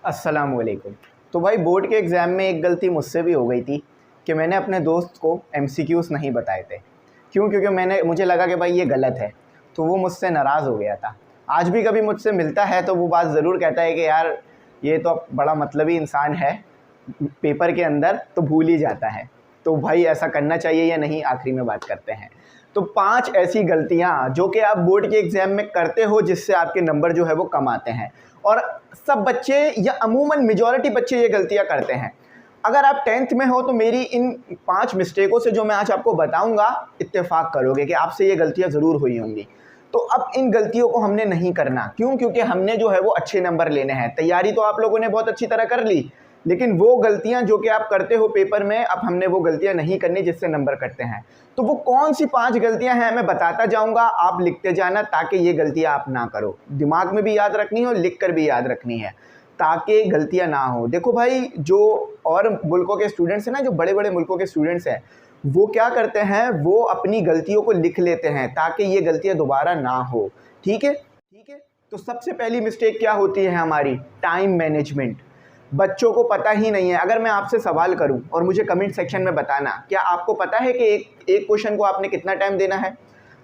अस्सलामुअलैकुम। तो भाई बोर्ड के एग्ज़ाम में एक गलती मुझसे भी हो गई थी कि मैंने अपने दोस्त को एमसीक्यूज़ नहीं बताए थे। क्यों? क्योंकि मुझे लगा कि भाई ये गलत है, तो वो मुझसे नाराज़ हो गया था। आज भी कभी मुझसे मिलता है तो वो बात ज़रूर कहता है कि यार ये तो बड़ा मतलबी इंसान है, पेपर के अंदर तो भूल ही जाता है। तो भाई ऐसा करना चाहिए या नहीं, आखिरी में बात करते हैं। तो 5 ऐसी गलतियाँ जो कि आप बोर्ड के एग्ज़ाम में करते हो जिससे आपके नंबर जो है वो कम आते हैं, और सब बच्चे या अमूमन मेजॉरिटी बच्चे ये गलतियाँ करते हैं। अगर आप 10th में हो तो मेरी इन 5 मिस्टेकों से जो मैं आज आपको बताऊंगा इत्तेफाक करोगे कि आपसे ये गलतियाँ ज़रूर हुई होंगी। तो अब इन गलतियों को हमने नहीं करना। क्यों? क्योंकि हमने जो है वो अच्छे नंबर लेने हैं। तैयारी तो आप लोगों ने बहुत अच्छी तरह कर ली, लेकिन वो गलतियां जो कि आप करते हो पेपर में, अब हमने वो गलतियां नहीं करनी जिससे नंबर कटते हैं। तो वो कौन सी 5 गलतियां हैं मैं बताता जाऊंगा, आप लिखते जाना ताकि ये गलतियां आप ना करो। दिमाग में भी याद रखनी है और लिख कर भी याद रखनी है ताकि गलतियां ना हो। देखो भाई, जो और मुल्कों के स्टूडेंट्स हैं ना, जो बड़े बड़े मुल्कों के स्टूडेंट्स हैं, वो क्या करते हैं, वो अपनी गलतियों को लिख लेते हैं ताकि ये गलतियां दोबारा ना हो। ठीक है, ठीक है। तो सबसे पहली मिस्टेक क्या होती है हमारी? Time management. बच्चों को पता ही नहीं है। अगर मैं आपसे सवाल करूं और मुझे कमेंट सेक्शन में बताना, क्या आपको पता है कि एक क्वेश्चन को आपने कितना टाइम देना है?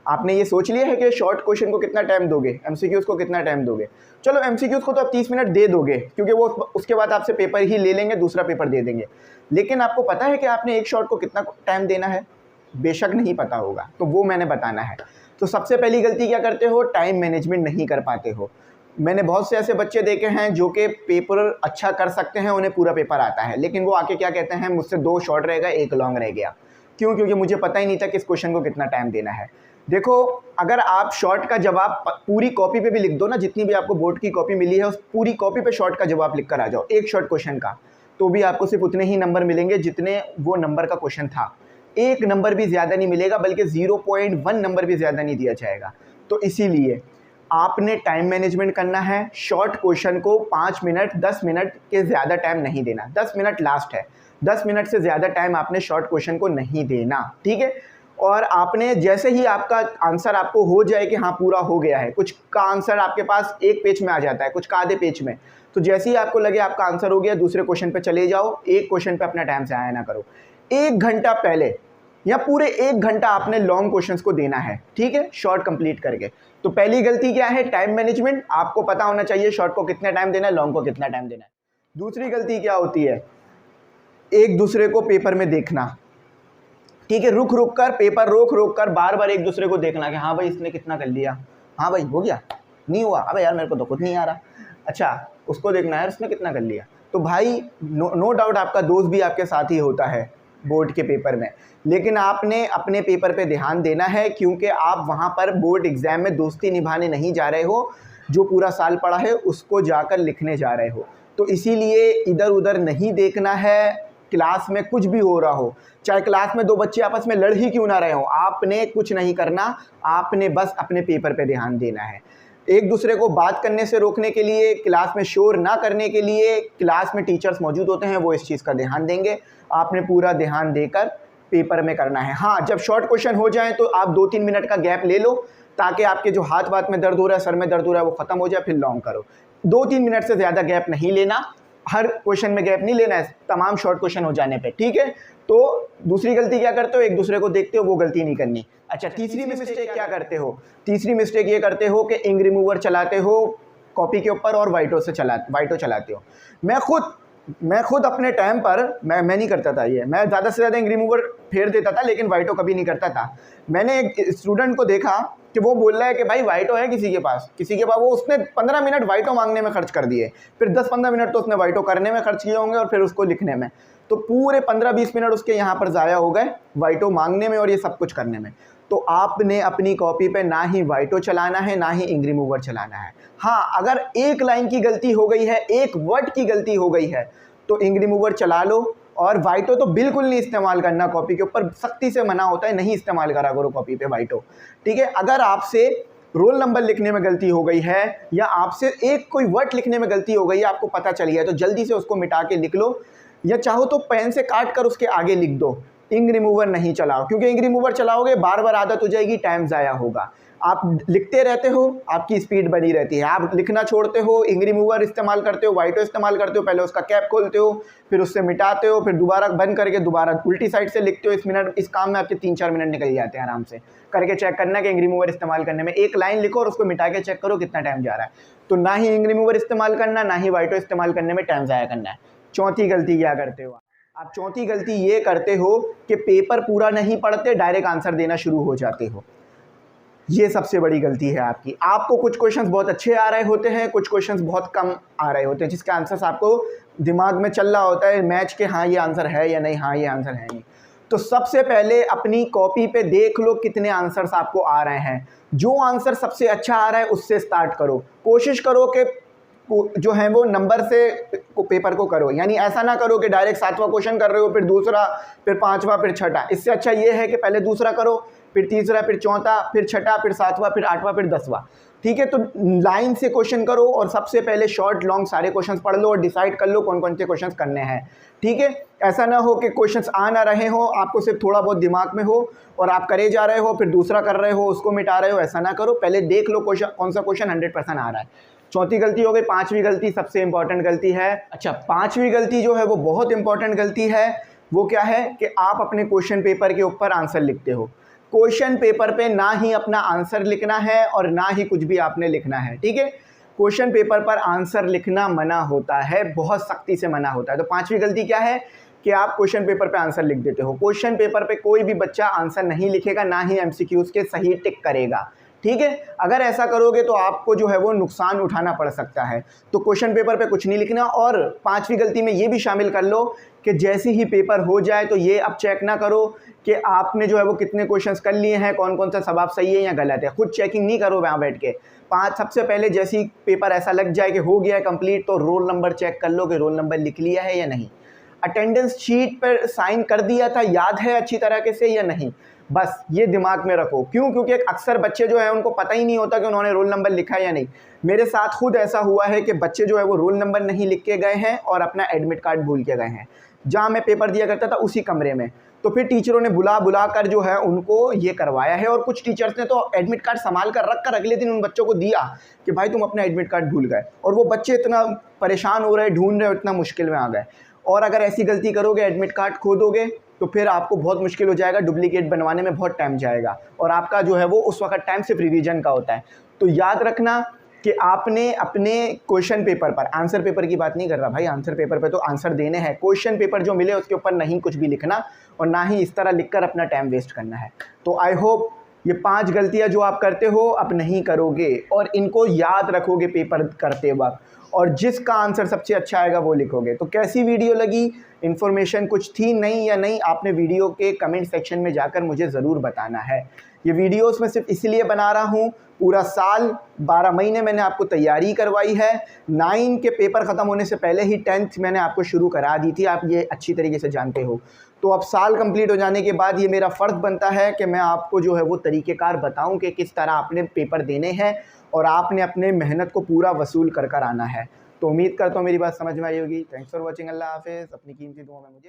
आपने ये सोच लिया है कि शॉर्ट क्वेश्चन को कितना टाइम दोगे, एमसीक्यूज़ को कितना टाइम दोगे? चलो एमसीक्यूज़ को तो आप 30 मिनट दे दोगे क्योंकि वो उसके बाद आपसे पेपर ही ले लेंगे, दूसरा पेपर दे देंगे। लेकिन आपको पता है कि आपने एक शॉर्ट को कितना टाइम देना है? बेशक नहीं पता होगा, तो वो मैंने बताना है। तो सबसे पहली गलती क्या करते हो? टाइम मैनेजमेंट नहीं कर पाते हो। मैंने बहुत से ऐसे बच्चे देखे हैं जो कि पेपर अच्छा कर सकते हैं, उन्हें पूरा पेपर आता है, लेकिन वो आके क्या कहते हैं, मुझसे 2 शॉर्ट रह गए, 1 लॉन्ग रह गया। क्यों? क्योंकि मुझे पता ही नहीं था कि इस क्वेश्चन को कितना टाइम देना है। देखो, अगर आप शॉर्ट का जवाब पूरी कॉपी पे भी लिख दो ना, जितनी भी आपको बोर्ड की कॉपी मिली है उस पूरी कॉपी पे शॉर्ट का जवाब लिख कर आ जाओ, एक शॉर्ट क्वेश्चन का, तो भी आपको सिर्फ उतने ही नंबर मिलेंगे जितने वो नंबर का क्वेश्चन था। 1 नंबर भी ज़्यादा नहीं मिलेगा, बल्कि 0.1 नंबर भी ज़्यादा नहीं दिया जाएगा। तो इसीलिए आपने टाइम मैनेजमेंट करना है। शॉर्ट क्वेश्चन को 5 मिनट 10 मिनट के ज़्यादा टाइम नहीं देना। 10 मिनट लास्ट है, 10 मिनट से ज़्यादा टाइम आपने शॉर्ट क्वेश्चन को नहीं देना। ठीक है। और आपने जैसे ही आपका आंसर आपको हो जाए कि हाँ पूरा हो गया है, कुछ का आंसर आपके पास एक पेज में आ जाता है, कुछ का आधे पेज में, तो जैसे ही आपको लगे आपका आंसर हो गया, दूसरे क्वेश्चन पे चले जाओ। एक क्वेश्चन पे अपना टाइम से आया ना करो। 1 घंटा पहले या पूरे 1 घंटा आपने लॉन्ग क्वेश्चंस को देना है, ठीक है, शॉर्ट कंप्लीट करके। तो पहली गलती क्या है? Time management. आपको पता होना चाहिए शॉर्ट को कितना टाइम देना है, लॉन्ग को कितना टाइम देना है। दूसरी गलती क्या होती है? एक दूसरे को पेपर में देखना। ठीक है, रुक रुक कर, पेपर रोक रोक कर बार बार एक दूसरे को देखना कि हाँ भाई इसने कितना कर लिया, हाँ भाई हो गया, नहीं हुआ, अबे यार मेरे को तो खुद नहीं आ रहा, अच्छा उसको देखना है उसने कितना कर लिया। तो भाई नो डाउट आपका दोस्त भी आपके साथ ही होता है बोर्ड के पेपर में, लेकिन आपने अपने पेपर पे ध्यान देना है क्योंकि आप वहाँ पर बोर्ड एग्ज़ाम में दोस्ती निभाने नहीं जा रहे हो, जो पूरा साल पढ़ा है उसको जाकर लिखने जा रहे हो। तो इसीलिए इधर उधर नहीं देखना है। क्लास में कुछ भी हो रहा हो, चाहे क्लास में 2 बच्चे आपस में लड़ ही क्यों ना रहे हो, आपने कुछ नहीं करना, आपने बस अपने पेपर पे ध्यान देना है। एक दूसरे को बात करने से रोकने के लिए, क्लास में शोर ना करने के लिए, क्लास में टीचर्स मौजूद होते हैं, वो इस चीज़ का ध्यान देंगे। आपने पूरा ध्यान देकर पेपर में करना है। हाँ, जब शॉर्ट क्वेश्चन हो जाए तो आप 2-3 मिनट का गैप ले लो ताकि आपके जो हाथ वाथ में दर्द हो रहा है, सर में दर्द हो रहा है, वो ख़त्म हो जाए, फिर लॉन्ग करो। 2-3 मिनट से ज़्यादा गैप नहीं लेना, हर क्वेश्चन में गैप नहीं लेना है, तमाम शॉर्ट क्वेश्चन हो जाने पे। ठीक है। तो दूसरी गलती क्या करते हो? एक दूसरे को देखते हो, वो गलती नहीं करनी। अच्छा, तीसरी मिस्टेक क्या करते हो? तीसरी मिस्टेक ये करते हो कि इंक रिमूवर चलाते हो कॉपी के ऊपर और वाइटो चलाते हो। मैं खुद अपने टाइम पर मैं नहीं करता था ये, मैं ज़्यादा से ज़्यादा इंक रिमूवर फेर देता था, लेकिन वाइटो कभी नहीं करता था। मैंने एक स्टूडेंट को देखा कि वो बोल रहा है कि भाई वाइटो है किसी के पास, वो उसने 15 मिनट वाइटो मांगने में खर्च कर दिए, फिर 10-15 मिनट तो उसने वाइटो करने में खर्च किए होंगे और फिर उसको लिखने में, तो पूरे 15-20 मिनट उसके यहाँ पर ज़ाया हो गए वाइटो मांगने में और ये सब कुछ करने में। तो आपने अपनी कॉपी पे ना ही वाइटो चलाना है ना ही इंक रिमूवर चलाना है। हाँ, अगर एक लाइन की गलती हो गई है, एक वर्ड की गलती हो गई है, तो इंक रिमूवर चला लो, और वाइटो तो बिल्कुल नहीं इस्तेमाल करना कॉपी के ऊपर, सख्ती से मना होता है, नहीं इस्तेमाल करा करो कॉपी पे वाइटो। ठीक है। अगर आपसे रोल नंबर लिखने में गलती हो गई है या आपसे एक कोई वर्ड लिखने में गलती हो गई है, आपको पता चल गया है, तो जल्दी से उसको मिटा के लिख लो, या चाहो तो पेन से काट कर उसके आगे लिख दो। इंक रिमूवर नहीं चलाओ, क्योंकि इंक रिमूवर चलाओगे बार बार आदत हो जाएगी, टाइम ज़ाया होगा। आप लिखते रहते हो, आपकी स्पीड बनी रहती है। आप लिखना छोड़ते हो, इंक रिमूवर इस्तेमाल करते हो, वाइटो इस्तेमाल करते हो, पहले उसका कैप खोलते हो, फिर उससे मिटाते हो, फिर दोबारा बंद करके दोबारा उल्टी साइड से लिखते हो। इस काम में आपके 3-4 मिनट निकल जाते हैं आराम से। करके चेक करना कि इंक रिमूवर इस्तेमाल करने में, एक लाइन लिखो और उसको मिटा के चेक करो कितना टाइम जा रहा है। तो ना ही इंक रिमूवर इस्तेमाल करना, ना ही वाइटो इस्तेमाल करने में टाइम ज़ाया करना है। चौथी गलती क्या करते हो आप? चौथी गलती ये करते हो कि पेपर पूरा नहीं पढ़ते, डायरेक्ट आंसर देना शुरू हो जाते हो। ये सबसे बड़ी गलती है आपकी। आपको कुछ क्वेश्चंस बहुत अच्छे आ रहे होते हैं, कुछ क्वेश्चंस बहुत कम आ रहे होते हैं, जिसके आंसर्स आपको दिमाग में चल रहा होता है मैच के, हाँ ये आंसर है या नहीं, हाँ ये आंसर है नहीं। तो सबसे पहले अपनी कॉपी पे देख लो कितने आंसर्स आपको आ रहे हैं। जो आंसर सबसे अच्छा आ रहा है उससे स्टार्ट करो। कोशिश करो कि जो है वो नंबर से पेपर को करो, यानी ऐसा ना करो कि डायरेक्ट 7वां क्वेश्चन कर रहे हो, फिर दूसरा, फिर 5वां, फिर छठा। इससे अच्छा ये है कि पहले दूसरा करो, फिर तीसरा, फिर चौथा, फिर छठा, फिर 7वां, फिर 8वां, फिर 10वां। ठीक है, तो लाइन से क्वेश्चन करो और सबसे पहले शॉर्ट लॉन्ग सारे क्वेश्चंस पढ़ लो और डिसाइड कर लो कौन कौन से क्वेश्चंस करने हैं। ठीक है, ऐसा ना हो कि क्वेश्चंस आ ना रहे हो, आपको सिर्फ थोड़ा बहुत दिमाग में हो और आप करे जा रहे हो, फिर दूसरा कर रहे हो, उसको मिटा रहे हो। ऐसा ना करो, पहले देख लो क्वेश्चन कौन सा क्वेश्चन 100% आ रहा है। चौथी गलती हो गई। पांचवी गलती सबसे इंपॉर्टेंट गलती है। अच्छा, पांचवी गलती जो है वो बहुत इंपॉर्टेंट गलती है। वो क्या है कि आप अपने क्वेश्चन पेपर के ऊपर आंसर लिखते हो। क्वेश्चन पेपर पे ना ही अपना आंसर लिखना है और ना ही कुछ भी आपने लिखना है। ठीक है, क्वेश्चन पेपर पर आंसर लिखना मना होता है, बहुत सख्ती से मना होता है। तो पांचवी गलती क्या है कि आप क्वेश्चन पेपर पे आंसर लिख देते हो। क्वेश्चन पेपर पे कोई भी बच्चा आंसर नहीं लिखेगा, ना ही एमसीक्यूज के सही टिक करेगा। ठीक है, अगर ऐसा करोगे तो आपको जो है वो नुकसान उठाना पड़ सकता है। तो क्वेश्चन पेपर पे कुछ नहीं लिखना। और पांचवी गलती में ये भी शामिल कर लो कि जैसे ही पेपर हो जाए तो ये अब चेक ना करो कि आपने जो है वो कितने क्वेश्चंस कर लिए हैं, कौन कौन सा सवाब सही है या गलत है। खुद चेकिंग नहीं करो वहाँ बैठ के। सबसे पहले जैसे ही पेपर ऐसा लग जाए कि हो गया है कंप्लीट, तो रोल नंबर चेक कर लो कि रोल नंबर लिख लिया है या नहीं, अटेंडेंस शीट पर साइन कर दिया था, याद है अच्छी तरीके से या नहीं। बस ये दिमाग में रखो। क्यों? क्योंकि अक्सर बच्चे जो है उनको पता ही नहीं होता कि उन्होंने रोल नंबर लिखा है या नहीं। मेरे साथ खुद ऐसा हुआ है कि बच्चे जो है वो रोल नंबर नहीं लिख के गए हैं और अपना एडमिट कार्ड भूल के गए हैं, जहाँ मैं पेपर दिया करता था उसी कमरे में। तो फिर टीचरों ने बुला बुला कर जो है उनको ये करवाया है। और कुछ टीचर्स ने तो एडमिट कार्ड संभाल कर रख कर अगले दिन उन बच्चों को दिया कि भाई तुम अपना एडमिट कार्ड भूल गए। और वो बच्चे इतना परेशान हो रहे, ढूंढ रहे, इतना मुश्किल में आ गए। और अगर ऐसी गलती करोगे, एडमिट कार्ड खो दोगे, तो फिर आपको बहुत मुश्किल हो जाएगा, डुप्लीकेट बनवाने में बहुत टाइम जाएगा। और आपका जो है वो उस वक्त टाइम सिर्फ रिवीजन का होता है। तो याद रखना कि आपने अपने क्वेश्चन पेपर पर, आंसर पेपर की बात नहीं कर रहा भाई, आंसर पेपर पे तो आंसर देने हैं, क्वेश्चन पेपर जो मिले उसके ऊपर नहीं कुछ भी लिखना और ना ही इस तरह लिखकर अपना टाइम वेस्ट करना है। तो आई होप ये 5 गलतियां जो आप करते हो अब नहीं करोगे और इनको याद रखोगे पेपर करते वक्त, और जिसका आंसर सबसे अच्छा आएगा वो लिखोगे। तो कैसी वीडियो लगी, इन्फॉर्मेशन कुछ थी नहीं या नहीं, आपने वीडियो के कमेंट सेक्शन में जाकर मुझे ज़रूर बताना है। ये वीडियोस मैं सिर्फ इसलिए बना रहा हूँ, पूरा साल 12 महीने मैंने आपको तैयारी करवाई है। 9 के पेपर ख़त्म होने से पहले ही 10th मैंने आपको शुरू करा दी थी, आप ये अच्छी तरीके से जानते हो। तो अब साल कंप्लीट हो जाने के बाद ये मेरा फ़र्ज़ बनता है कि मैं आपको जो है वो तरीक़ेकार बताऊं कि किस तरह आपने पेपर देने हैं और आपने अपने मेहनत को पूरा वसूल कर कर आना है। तो उम्मीद करता हूँ मेरी बात समझ में आई होगी। Thanks for watching. अल्लाह हाफ़िज़। अपनी कीमती दुआ में मुझे